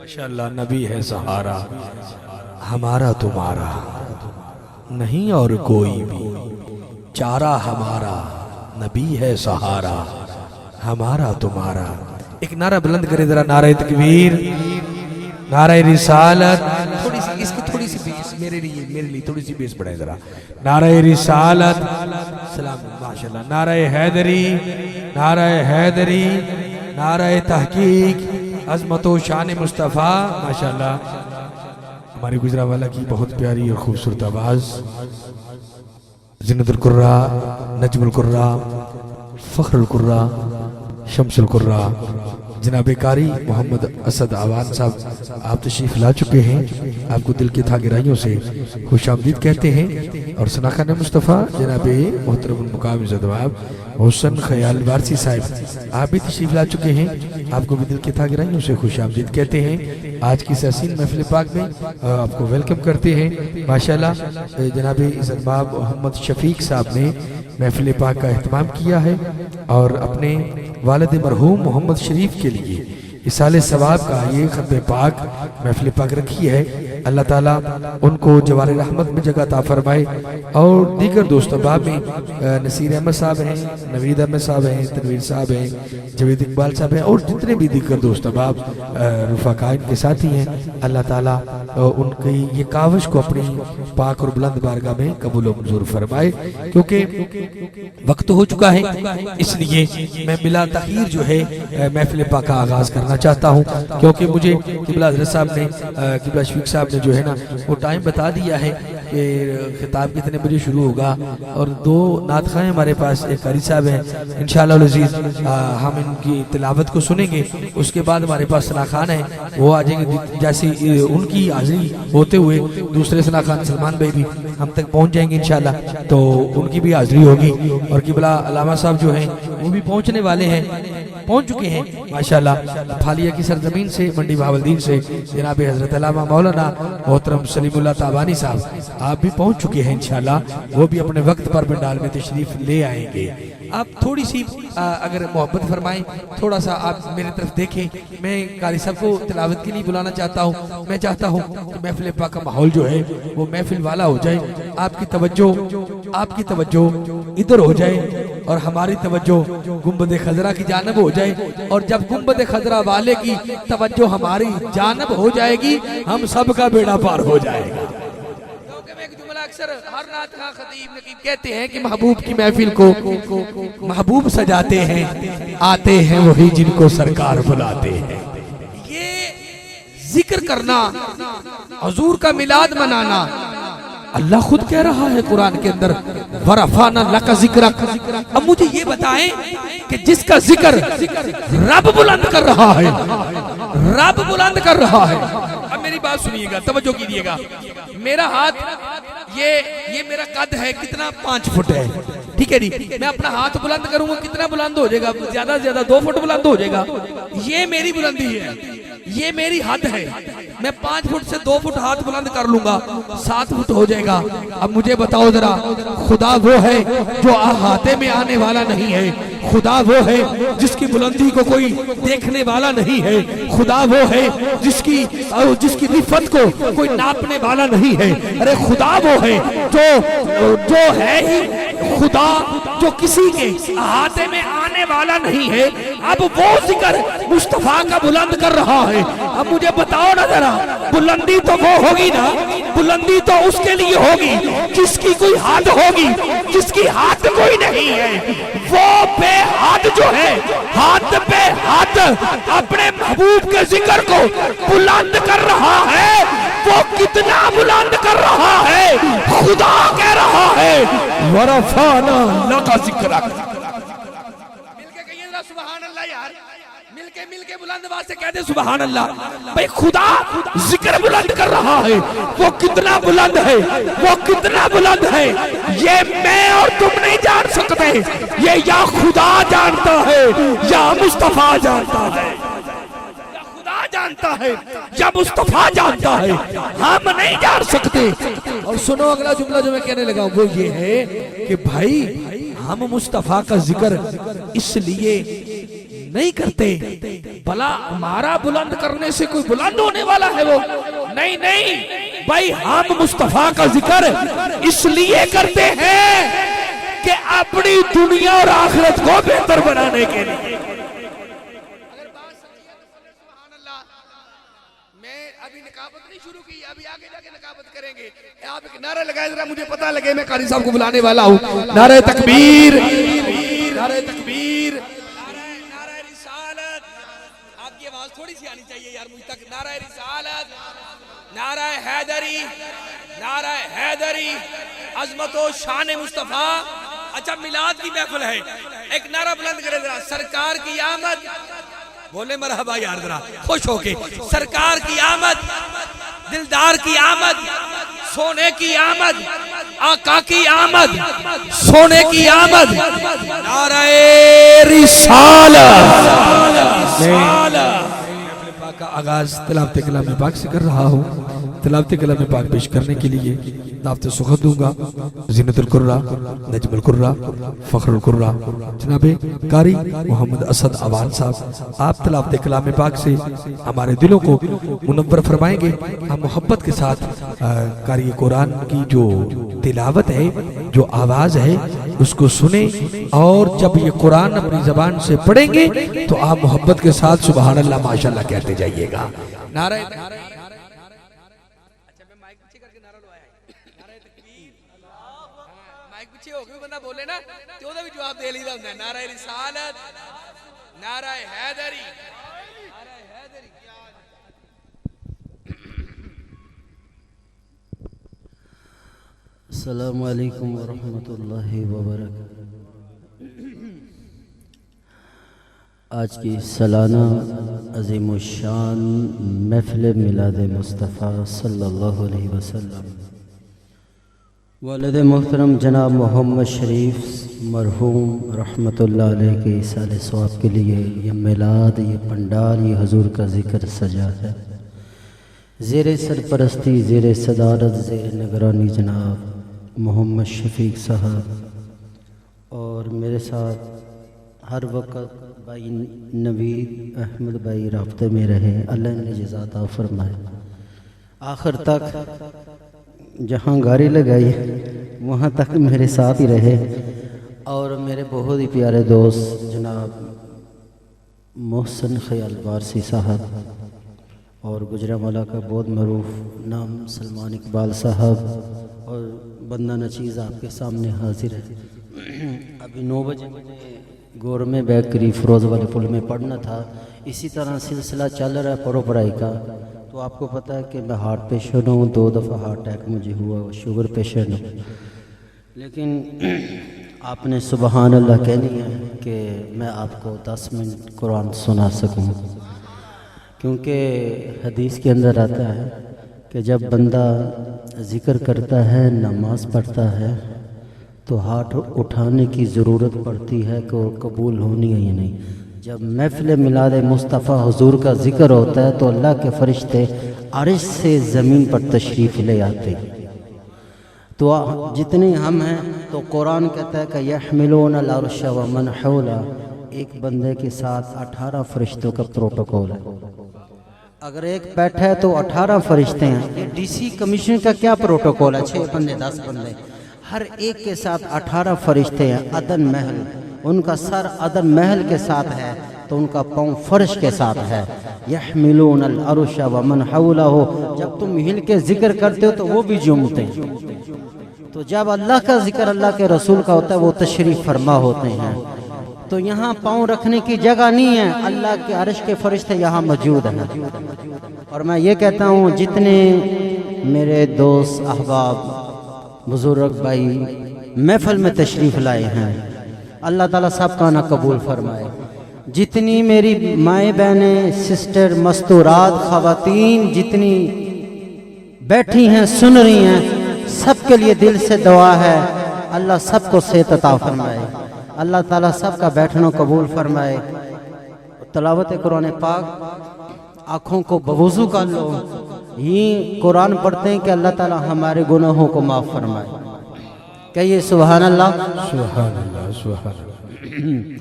माशाअल्लाह नबी है सहारा हमारा तुम्हारा, नहीं और कोई भी चारा हमारा, नबी है सहारा हमारा तुम्हारा। एक नारा बुलंद करे जरा, नारे तकबीर, नारे रिसालत। थोड़ी सी इसकी थोड़ी सी बेस मेरे लिए थोड़ी सी बेस बढ़ाए जरा। नारे रिसालत सलाम माशाअल्लाह, नारे हैदरी, नारे हैदरी, नारे तहकीक, अज़मतो शान मुस्तफ़ा माशाअल्लाह। हमारे गुजरावाला की बहुत प्यारी और खूबसूरत आवाज़, ज़िन्नतुल कुर्रा, नजमुल कुर्रा, फ़ख्रुल कुर्रा, शम्सुल कुर्रा, जनाब कारी मोहम्मद असद आवान साहब आप तशरीफ ला चुके हैं। आपको दिल की था गहराइयों से खुशामदीद कहते हैं। और सनाखान मुस्तफ़ा जनाब मोहतरम मुकाम जदवाब हुसन ख्याल वारसी साहब आप भी तशरीफ ला चुके हैं। आपको भी दिल की था गहराइयों से खुशामदीद कहते हैं। आज की हसीन महफिल पाक में आपको वेलकम करते हैं। माशाल्लाह जनाब इज़्ज़तबाब मोहम्मद शफीक साहब ने महफिल पाक का एहतमाम किया है और अपने वालिद मरहूम मोहम्मद शरीफ के लिए इसाले सवाब का ये खत्म पाक महफिल पाक रखी है। अल्लाह ताला उनको जवार रहमत में जगह ता फरमाए। और दीगर दोस्त अहबाब में नसीर अहमद साहब हैं, नवीद अहमद साहब हैं, तनवीर साहब हैं, जवेद इकबाल साहब हैं और जितने भी दीगर दोस्त अहबाब रुफ़ाक़ा के साथी हैं, अल्लाह ताला उनकी ये काविश को अपनी पाक और बुलंद बारगाह में कबूल व मंजूर फरमाए। क्योंकि वक्त हो चुका है, इसलिए मैं बिला तख़ीर जो है महफिल पाक का आगाज़ करना चाहता हूँ। क्योंकि मुझे किबला हज़रत साहब ने, किबला शफीक साहब ने जो है ना वो टाइम बता दिया है कि खिताब कितने बजे शुरू होगा। और दो नात खां हमारे पास, एक कारी साहब हैं, इंशाअल्लाह अज़ीज़ हम इनकी तिलावत को सुनेंगे। उसके बाद हमारे पास सना खान है, वो आ जाएंगे। जैसे उनकी हाजिरी होते हुए दूसरे सना खान सलमान भाई भी हम तक पहुँच जाएंगे इंशाअल्लाह, तो उनकी भी हाजिरी होगी। और किबला अलामा साहब जो हैं वो भी पहुँचने वाले हैं, पहुंच चुके हैं माशाल्लाह। फालिया की सरजमीन से, मंडी बहावलदीन से जनाब हजरत अल्लामा मौलाना मोहतरम सलीमुल्लाह ताबानी साहब आप भी पहुंच चुके हैं इंशाल्लाह। वो भी अपने वक्त पर पंडाल में तशरीफ ले आएंगे। आप थोड़ी सी अगर मोहब्बत फरमाएं, थोड़ा सा आप मेरी तरफ देखें। मैं कारी साहब को तिलावत के लिए बुलाना चाहता हूँ। मैं चाहता हूँ कि महफिल पाक का माहौल जो है वो महफिल वाला हो जाए। आपकी तवज्जो इधर हो जाए और हमारी तवज्जो गुंबद खजरा की जानब हो जाए। और जब गुंबद खजरा वाले की तवज्जो हमारी जानब हो जाएगी, हम सब का बेड़ा पार हो जाएगा। अक्सर हर नात खां खतीब नकीब कहते हैं कि महबूब की महफिल को महबूब सजाते हैं, आते हैं वही जिनको सरकार बुलाते हैं। ये जिक्र करना, हुजूर का मिलाद मनाना, अल्लाह खुद कह रहा है कुरान के अंदर, वरफाना लका जिक्रक। अब मुझे ये बताएं कि जिसका जिक्र रब बुलंद कर रहा है, रब बुलंद कर रहा है। अब मेरी बात सुनिएगा, तवज्जो कीजिएगा। मेरा हाथ ये मेरा कद है कितना, 5 फुट है, ठीक है जी। मैं अपना हाथ बुलंद करूंगा, कितना बुलंद हो जाएगा? ज्यादा से ज्यादा 2 फुट बुलंद हो जाएगा। ये मेरी बुलंदी है, ये मेरी हद है। मैं 5 फुट से 2 फुट हाथ बुलंद कर लूंगा, 7 फुट हो जाएगा। अब मुझे बताओ जरा, खुदा वो है जो अहाते में आने वाला नहीं है। खुदा वो है जिसकी बुलंदी को कोई देखने वाला नहीं है। खुदा वो है जिसकी रिफत को कोई नापने वाला नहीं है। अरे खुदा वो है जो है ही खुदा, जो किसी के अहाते में आने वाला नहीं है। अब वो जिक्र मुस्तफा का बुलंद कर रहा है। अब मुझे बताओ ना जरा, बुलंदी तो वो होगी ना, बुलंदी तो उसके लिए होगी जिसकी कोई हद होगी, जिसकी हद कोई नहीं है। वो बेहद जो है, हद पे हद अपने महबूब के जिक्र को बुलंद कर रहा है। वो कितना बुलंद कर रहा है? खुदा कह रहा है वरफाना लका जिक्रक। मिलके कहिए ना सुभान अल्लाह यार, मिलके बुलंद आवाज से कह दे सुभान अल्लाह। भाई खुदा जिक्र बुलंद कर रहा है। वो कितना बुलंद है, वो कितना बुलंद है, ये मैं और तुम नहीं जान सकते। ये या खुदा जानता है या मुस्तफा जानता है, या खुदा जानता है या मुस्तफा जानता है, हम नहीं जान सकते। और सुनो अगला जुमला जो मैं कहने लगा वो ये है कि भाई हम मुस्तफा का जिक्र इसलिए नहीं करते, भला हमारा बुलंद करने से कोई बुलंद होने वाला है वो? नहीं नहीं भाई, हम मुस्तफा का जिक्र इसलिए करते हैं कि अपनी दुनिया और आखिरत को बेहतर बनाने के लिए। अगर बात सच्ची है तो बोले सुभान अल्लाह। मैं अभी नकाबत नहीं शुरू की, अभी आगे जाके नकाबत करेंगे। आप एक नारा लगाए जरा, मुझे पता लगे। मैं कारी साहब को बुलाने वाला हूँ। नारे तकबीर, नारे तकबीर, नारा रिसालत। आपकी आवाज थोड़ी सी आनी चाहिए यार मुझ तक। नारा रिसालत, नारा हैदरी, नारा हैदरी, अजमत व शान मुस्तफा। अच्छा, मिलाद की महफिल है, एक नारा बुलंद करें जरा। सरकार की आमद, बोले मरहबा यार जरा खुश होके। सरकार की आमद, दिलदार की आमद, सोने की आमद, आका की आमद, सोने की आमद। नारे रिसालत। का आगाज तिलावत कलाम पाक से कर रहा हूँ। तिलावत कलाम पाक पेश करने के लिए दावत सुखद दूंगा ज़ीनतुल कुर्रा, नजमुल कुर्रा, फखरुल कुर्रा जनाबे कारी मोहम्मद असद अवान साहब। आप तिलावत कलाम पाक से हमारे दिलों को मुनव्वर फरमाएंगे। हम मोहब्बत के साथ कारी कुरान की जो तिलावत है, जो आवाज है, उसको सुने और जब ये कुरान अपनी जबान से पढ़ेंगे तो आप मोहब्बत के साथ सुबहान अल्लाह माशाअल्लाह कहते जाइएगा। नारे बंदा बोले ना तो भी जवाब दे लीदा होंदा। नारा रिसालत, नारा हैदरी। अस्सलामु अलैकुम वरहमतुल्लाहि वबरकातुहू। आज की सालाना अज़ीमुश्शान महफ़िल मिलाद मुस्तफ़ा सल्लल्लाहु अलैहि वसल्लम वालिद मोहतरम जनाब मोहम्मद शरीफ मरहूम रहमतुल्लाह अलैह के साल सवाब के लिए ये मिलाद, ये पंडाल, ये हुजूर का ज़िक्र सजा है। ज़ेरे सरपरस्ती, ज़ेरे सदारत, ज़ेरे निगरानी जनाब मोहम्मद शफीक साहब और मेरे साथ हर वक्त भाई नवीद अहमद भाई राब्ते में रहे। अल्लाह ने जज़ाता फरमाए। आखिर तक जहाँ गाड़ी लगाई वहाँ तक मेरे साथ ही रहे। और मेरे बहुत ही प्यारे दोस्त जनाब मोहसिन ख़याल वारसी साहब और गुजरांवाला का बहुत मरूफ नाम सलमान इकबाल साहब और बंदा नचीज़ आपके सामने हाजिर है। अभी 9 बजे मुझे गौरमे बेकरी फिरोज वाले पुल में पढ़ना था। इसी तरह सिलसिला चल रहा है पढ़ो पढ़ाई का। तो आपको पता है कि मैं हार्ट पेशेंट हूँ, 2 दफ़ा हार्ट अटैक मुझे हुआ, शुगर पेशेंट हूँ। लेकिन आपने सुबहान अल्लाह कहनी है कि मैं आपको 10 मिनट कुरान सुना सकूँ, क्योंकि हदीस के अंदर आता है कि जब बंदा ज़िक्र करता है, नमाज पढ़ता है, तो हाथ उठाने की ज़रूरत पड़ती है कि वो कबूल होनी है या नहीं। जब महफ़िल मिलाद मुस्तफ़ा हुजूर का ज़िक्र होता है तो अल्लाह के फरिश्ते अर्श से ज़मीन पर तशरीफ़ ले आते हैं। तो जितने हम हैं तो कुरान कहता है कि यहमिलूनल अर्श व मन हौला, एक बंदे के साथ 18 फरिश्तों का प्रोटोकॉल है। अगर एक बैठा है तो 18 फरिश्ते हैं। ये डीसी कमीशन का क्या प्रोटोकॉल है? 6 बंदे 10 बंदे, हर एक के साथ 18 फरिश्ते हैं। अदन महल, उनका सर अदन महल के साथ है तो उनका पाँव फर्श के साथ है। यहमिलूनल अर्श व मन हौलहू, जब तुम हिल के जिक्र करते हो तो वो भी झूमते हैं। तो जब अल्लाह का जिक्र अल्लाह के रसूल का होता है वो तशरीफ फरमा होते हैं। तो यहाँ पाँव रखने की जगह नहीं है, अल्लाह के अर्श के फरिश्ते यहाँ मौजूद हैं। और मैं ये कहता हूँ जितने मेरे दोस्त अहबाब बुजुर्ग भाई महफिल में तशरीफ़ लाए हैं, अल्लाह ताला सबका ना कबूल फरमाए। जितनी मेरी माएँ बहनें, सिस्टर, मस्तूरात, ख़वातीन जितनी बैठी हैं सुन रही हैं, सबके लिए दिल से दुआ है अल्लाह सबको सेहत अता फरमाए। अल्लाह ताला सबका बैठना कबूल फरमाए। तलावत कुरान पाक आँखों को बवुज़ू कर लो। ये कुरान पढ़ते हैं कि अल्लाह ताला हमारे गुनाहों को माफ़ फरमाए। कहिए सुभान अल्लाह, सुभान अल्लाह, सुभान अल्लाह।